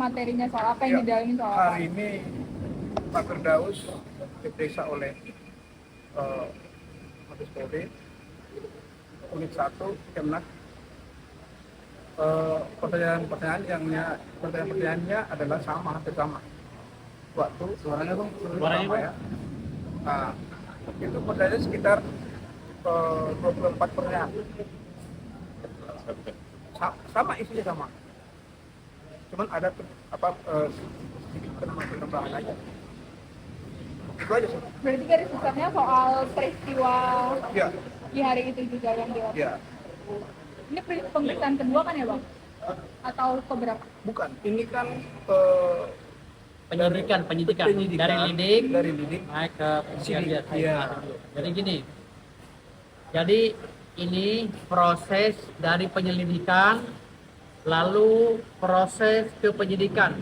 materinya soal apa yang didalami soal apa? Hari ini Pak Firdaus diperiksa oleh Mabes Polri unit 1 Kemnak. Pertanyaannya adalah hampir sama. Waktu suaranya ya. Nah, itu pertanyaannya sekitar 24 pertanyaan. Sama isinya sama. Cuman ada sedikit penambahan aja. Itu aja sih. Berarti garis besarnya soal peristiwa Ya. di hari itu juga yang dilakukan. Ya. Ini pemeriksaan kedua kan ya Bang? Atau keberapa? Bukan. Ini kan penyidikan dari lidik naik ke penyidikan. Iya. Jadi gini. Jadi ini proses dari penyelidikan lalu proses ke penyidikan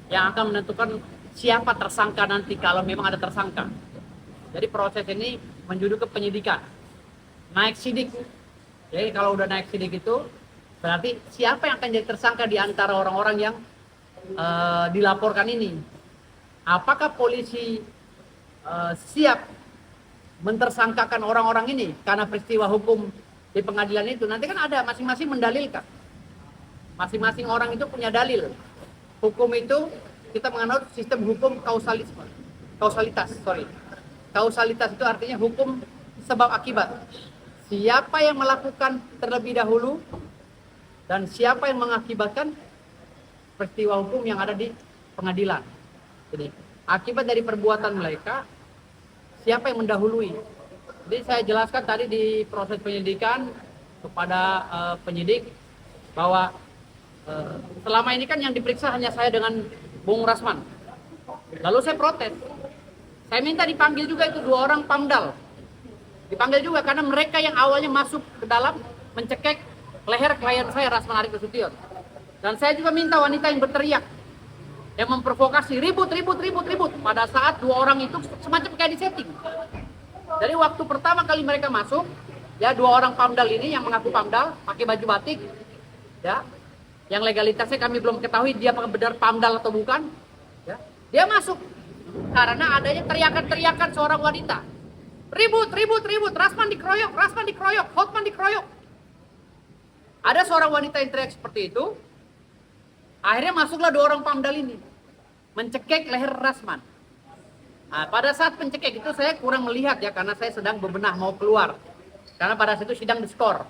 yang akan menentukan siapa tersangka nanti kalau memang ada tersangka. Jadi proses ini menjurus ke penyidikan. Naik sidik. Jadi kalau udah naik sidik itu berarti siapa yang akan jadi tersangka di antara orang-orang yang dilaporkan ini. Apakah polisi siap mentersangkakan orang-orang ini karena peristiwa hukum di pengadilan itu? Nanti kan ada masing-masing mendalilkan. Masing-masing orang itu punya dalil. Hukum itu kita menganut sistem hukum kausalitas. Kausalitas itu artinya hukum sebab akibat. Siapa yang melakukan terlebih dahulu dan siapa yang mengakibatkan peristiwa hukum yang ada di pengadilan. Jadi akibat dari perbuatan mereka, siapa yang mendahului. Jadi saya jelaskan tadi di proses penyelidikan kepada penyidik bahwa selama ini kan yang diperiksa hanya saya dengan Bung Rasman. Lalu saya protes. Saya minta dipanggil juga itu 2 orang Pamdal. Dipanggil juga karena mereka yang awalnya masuk ke dalam mencekek leher klien saya Rasman Arief Nasution. Dan saya juga minta wanita yang berteriak, yang memprovokasi ribut. Pada saat 2 orang itu semacam kayak disetting. Dari waktu pertama kali mereka masuk, ya 2 orang Pamdal ini yang mengaku Pamdal, pakai baju batik, ya, yang legalitasnya kami belum ketahui dia benar Pamdal atau bukan, ya, dia masuk karena adanya teriakan-teriakan seorang wanita, ribut, Rasman dikeroyok, Hotman dikeroyok. Ada seorang wanita yang teriak seperti itu. Akhirnya masuklah 2 orang Pamdal ini mencekek leher Rasman. Nah, pada saat pencekek itu saya kurang melihat ya karena saya sedang bebenah mau keluar. Karena pada saat itu sidang diskor.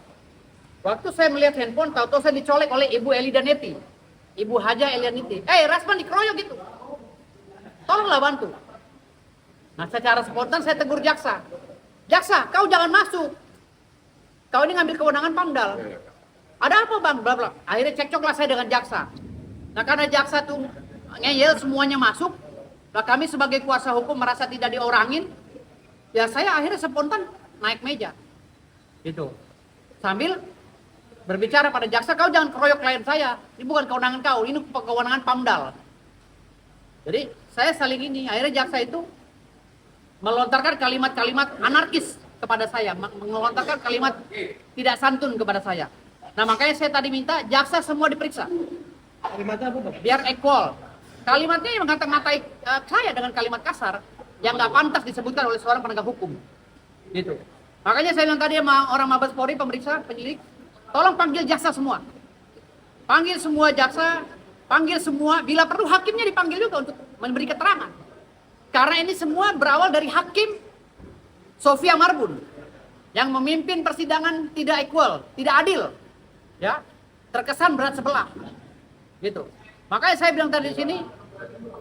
Waktu saya melihat handphone, tahu-tahu saya dicolek oleh Ibu Elida Neti, Ibu Haja Elianiti. Rasman dikeroyok gitu. Tolonglah bantu. Nah, secara spontan saya tegur jaksa. Jaksa, kau jangan masuk. Kau ini ngambil kewenangan Pamdal. Ada apa bang? Bla bla. Akhirnya cekcoklah saya dengan jaksa. Nah, karena jaksa tuh ngeyel semuanya masuk, nah kami sebagai kuasa hukum merasa tidak diorangin, ya saya akhirnya spontan naik meja. Gitu. Sambil berbicara pada jaksa, kau jangan keroyok klien saya. Ini bukan kewenangan kau, ini kewenangan Pamdal. Jadi saya saling ini. Akhirnya jaksa itu melontarkan kalimat-kalimat anarkis kepada saya, melontarkan kalimat tidak santun kepada saya. Nah makanya saya tadi minta jaksa semua diperiksa. Kalimatnya apa Bang? Biar equal. Kalimatnya yang mengata-ngatai saya dengan kalimat kasar yang nggak pantas disebutkan oleh seorang penegak hukum. Gitu. Makanya saya bilang tadi sama orang Mabes Polri, pemeriksa, penyelidik, tolong panggil jaksa semua. Panggil semua jaksa, panggil semua, bila perlu hakimnya dipanggil juga untuk memberi keterangan. Karena ini semua berawal dari Hakim Sofia Marbun yang memimpin persidangan tidak equal, tidak adil. Ya, terkesan berat sebelah. Gitu. Makanya saya bilang tadi di sini,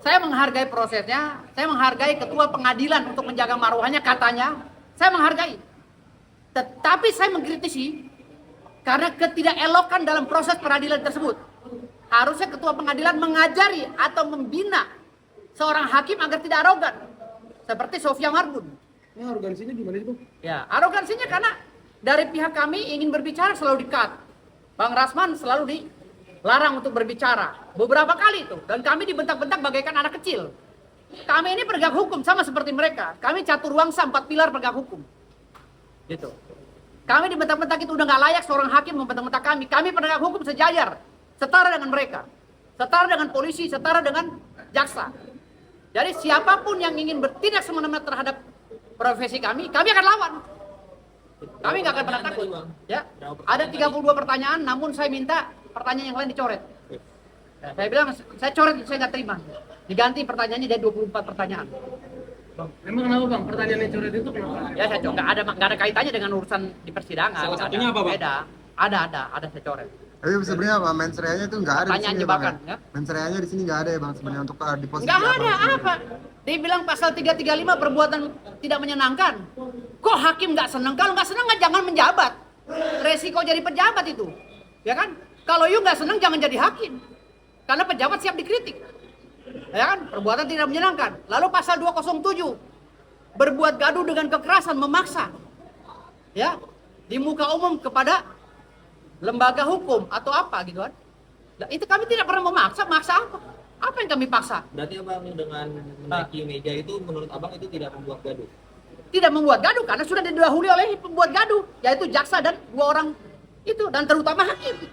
saya menghargai prosesnya, saya menghargai ketua pengadilan untuk menjaga marwahnya katanya, saya menghargai. Tetapi saya mengkritisi karena ketidakelokan dalam proses peradilan tersebut. Harusnya ketua pengadilan mengajari atau membina seorang hakim agar tidak arogan. Seperti Sofia Marbun. Ini arogansinya gimana sih Bang? Ya, arogansinya karena dari pihak kami ingin berbicara selalu di-cut. Bang Rasman selalu dilarang untuk berbicara. Beberapa kali itu. Dan kami dibentak-bentak bagaikan anak kecil. Kami ini penegak hukum sama seperti mereka. Kami catur wangsa 4 pilar penegak hukum. Gitu. Kami dibentak-bentak itu udah gak layak seorang hakim membentak-bentak kami. Kami penegak hukum sejajar. Setara dengan mereka. setara dengan polisi, setara dengan jaksa. Jadi siapapun yang ingin bertindak semena-mena terhadap profesi kami akan lawan. Kami nggak akan pernah takut. Ya, ada 32 pertanyaan, namun saya minta pertanyaan yang lain dicoret. Ya, saya bilang, saya coret, saya nggak terima. Diganti pertanyaannya dari 24 pertanyaan. Bang, emang kenapa bang? Pertanyaan yang coret itu kenapa? Ya saya coret, nggak ada kaitannya dengan urusan di persidangan. Salah Nggak satunya ada. apa, Bang? Beda. Ada saya coret. Tapi sebenarnya Pak mensreanya itu nggak ada di Pertanyaan sini jebakan, Bang. ya? Mensreanya di sini nggak ada ya Bang sebenarnya untuk di posisi Nggak ada sebenarnya. apa. Dibilang pasal 335 perbuatan tidak menyenangkan. Kok hakim nggak senang? Kalau nggak senang nggak jangan menjabat. Resiko jadi pejabat itu, ya kan? Kalau you nggak senang jangan jadi hakim. Karena pejabat siap dikritik, ya kan? Perbuatan tidak menyenangkan. Lalu pasal 207 berbuat gaduh dengan kekerasan, memaksa, ya, di muka umum kepada lembaga hukum atau apa gitu kan? Nah, itu kami tidak pernah memaksa. Maksa apa? Apa yang kami paksa? Berarti abang dengan menaiki meja itu menurut abang itu tidak membuat gaduh? Tidak membuat gaduh karena sudah didahului oleh pembuat gaduh, yaitu jaksa dan 2 orang itu, dan terutama hakim.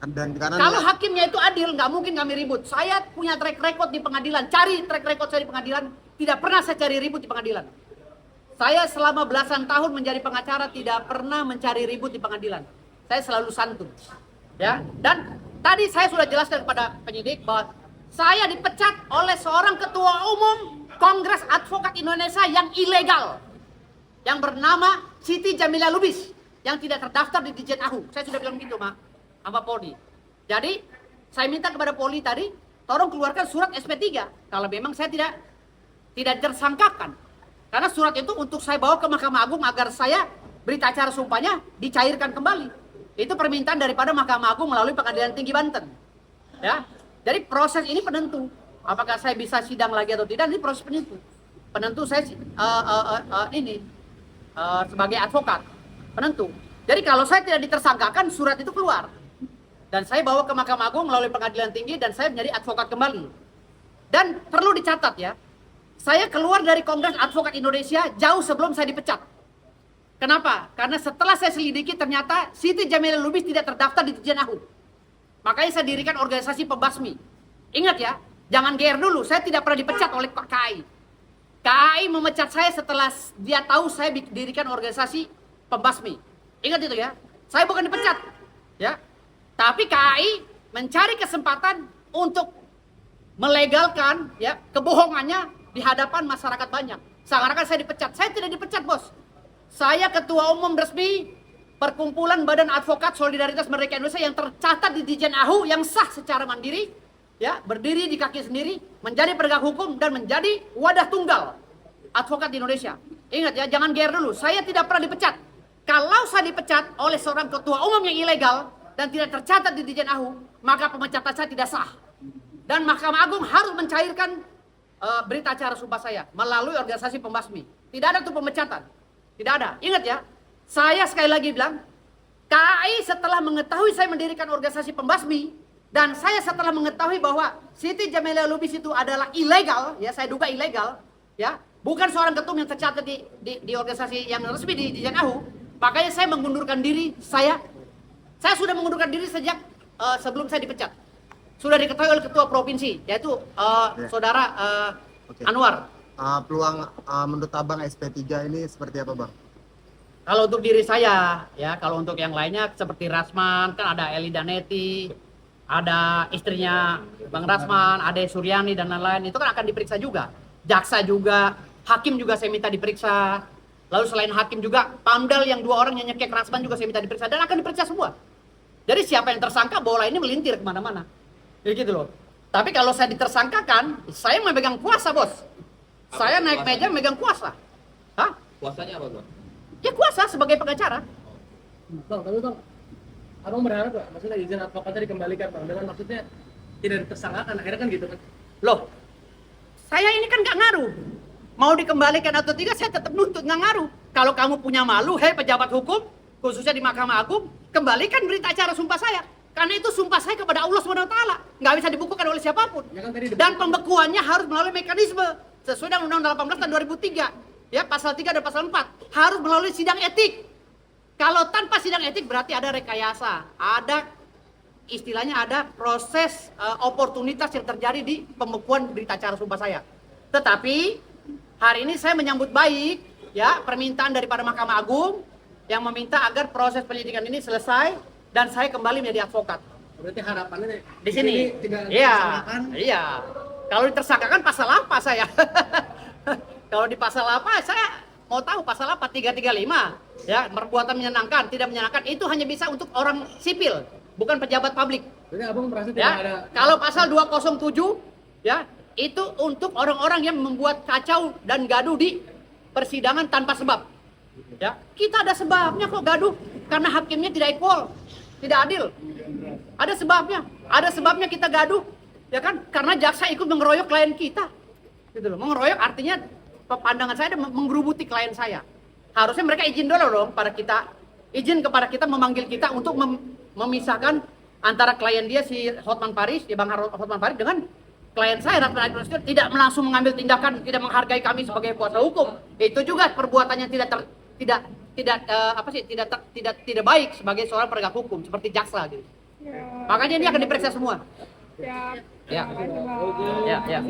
Dan karena Kalau hakimnya itu adil, nggak mungkin kami ribut. Saya punya track record di pengadilan. Cari track record saya di pengadilan. Tidak pernah saya cari ribut di pengadilan. Saya selama belasan tahun menjadi pengacara tidak pernah mencari ribut di pengadilan. Saya selalu santun. Ya, dan tadi saya sudah jelaskan kepada penyidik bahwa saya dipecat oleh seorang ketua umum Kongres Advokat Indonesia yang ilegal, yang bernama Siti Jamila Lubis, yang tidak terdaftar di Ditjen AHU. Saya sudah bilang gitu, sama Polri. Jadi, saya minta kepada Polri tadi, tolong keluarkan surat SP3 kalau memang saya tidak tersangkakan. Karena surat itu untuk saya bawa ke Mahkamah Agung agar saya berita acara sumpahnya dicairkan kembali. Itu permintaan daripada Mahkamah Agung melalui Pengadilan Tinggi Banten. Ya. Jadi proses ini penentu. Apakah saya bisa sidang lagi atau tidak, ini proses penentu. Penentu saya sebagai advokat, penentu. Jadi kalau saya tidak ditersangkakan, surat itu keluar. Dan saya bawa ke Mahkamah Agung melalui Pengadilan Tinggi dan saya menjadi advokat kembali. Dan perlu dicatat ya, saya keluar dari Kongres Advokat Indonesia jauh sebelum saya dipecat. Kenapa? Karena setelah saya selidiki ternyata Siti Jamila Lubis tidak terdaftar di Ditjen AHU. Makanya saya dirikan organisasi pembasmi. Ingat ya, jangan GR dulu, saya tidak pernah dipecat oleh Pak KAI. KAI memecat saya setelah dia tahu saya dirikan organisasi pembasmi. Ingat itu ya, saya bukan dipecat. Ya, tapi KAI mencari kesempatan untuk melegalkan ya kebohongannya di hadapan masyarakat banyak. Seakan-akan saya dipecat. Saya tidak dipecat, bos. Saya ketua umum resmi Perkumpulan Badan Advokat Solidaritas Merdeka Indonesia yang tercatat di Ditjen AHU, yang sah secara mandiri, ya, berdiri di kaki sendiri, menjadi penegak hukum dan menjadi wadah tunggal advokat di Indonesia. Ingat ya, jangan GR dulu. Saya tidak pernah dipecat. Kalau saya dipecat oleh seorang ketua umum yang ilegal dan tidak tercatat di Ditjen AHU, maka pemecatan saya tidak sah. Dan Mahkamah Agung harus mencairkan berita acara sumpah saya melalui organisasi pembasmi. Tidak ada tuh pemecatan. Tidak ada. Ingat ya, saya sekali lagi bilang, KAI setelah mengetahui saya mendirikan organisasi pembasmi, dan saya setelah mengetahui bahwa Siti Jamila Lubis itu adalah ilegal, ya saya duga ilegal, ya bukan seorang ketum yang tercatat di organisasi yang resmi di Ditjen AHU, makanya saya mengundurkan diri. Saya sudah mengundurkan diri sejak sebelum saya dipecat. Sudah diketahui oleh ketua provinsi, yaitu saudara Anwar. Peluang menurut Abang SP3 ini seperti apa Bang? Kalau untuk diri saya, ya kalau untuk yang lainnya seperti Rasman, kan ada Eli Daneti, ada istrinya Bang Rasman, Ade Suryani dan lain-lain, itu kan akan diperiksa juga. Jaksa juga, hakim juga saya minta diperiksa. Lalu selain hakim juga, Pamdal yang 2 orang yang nyekek Rasman juga saya minta diperiksa, dan akan diperiksa semua. Jadi siapa yang tersangka, bola ini melintir kemana-mana. Ya gitu loh. Tapi kalau saya ditersangkakan, saya memegang kuasa, bos. Saya naik meja memegang kuasa. Hah? Kuasanya apa, Bang? Ya kuasa sebagai pengacara. Bang, tapi bang, abang berharap gak? Maksudnya izin advokatnya dikembalikan bang, dengan maksudnya tidak ditersangkakan, akhirnya kan gitu kan? Loh, saya ini kan gak ngaruh. Mau dikembalikan atau tidak, saya tetap nuntut, gak ngaruh. Kalau kamu punya malu, hei pejabat hukum, khususnya di Mahkamah Agung, kembalikan berita acara sumpah saya. Karena itu sumpah saya kepada Allah SWT. Nggak bisa dibukukan oleh siapapun. Ya kan tadi Dan pembekuannya harus melalui mekanisme sesuai dengan Undang-Undang 18 tahun 2003. Ya, pasal 3 dan pasal 4. Harus melalui sidang etik. Kalau tanpa sidang etik berarti ada rekayasa. Ada istilahnya ada proses oportunitas yang terjadi di pembekuan berita acara sumpah saya. Tetapi hari ini saya menyambut baik ya permintaan daripada Mahkamah Agung yang meminta agar proses penyidikan ini selesai dan saya kembali menjadi advokat. Berarti harapannya Di sini. tidak Iya. tersangkakan. Iya. Kalau ditersangkakan pasal apa saya? Kalau di pasal apa saya mau tahu pasal apa 335 ya, perbuatan menyenangkan, tidak menyenangkan itu hanya bisa untuk orang sipil, bukan pejabat publik. Berarti abang merasa tidak Ya. ada. Kalau pasal 207 ya, itu untuk orang-orang yang membuat kacau dan gaduh di persidangan tanpa sebab. Ya, kita ada sebabnya kok gaduh karena hakimnya tidak equal, tidak adil. Ada sebabnya. Ada sebabnya kita gaduh, ya kan? Karena jaksa ikut mengeroyok klien kita. Gitu loh. Mengeroyok artinya pandangan saya menggerubuti klien saya. Harusnya mereka izin dulu dong pada kita, izin kepada kita memanggil kita untuk memisahkan antara klien dia si Hotman Paris, ya Bang Hotman Paris dengan klien saya Ratna Agnostir tidak langsung mengambil tindakan, tidak menghargai kami sebagai kuasa hukum. Itu juga perbuatannya tidak baik sebagai seorang penegak hukum seperti jaksa gitu. Ya. Makanya ini akan diperiksa semua. Siap. Ya. Terima kasih, Bang. Ya, ya.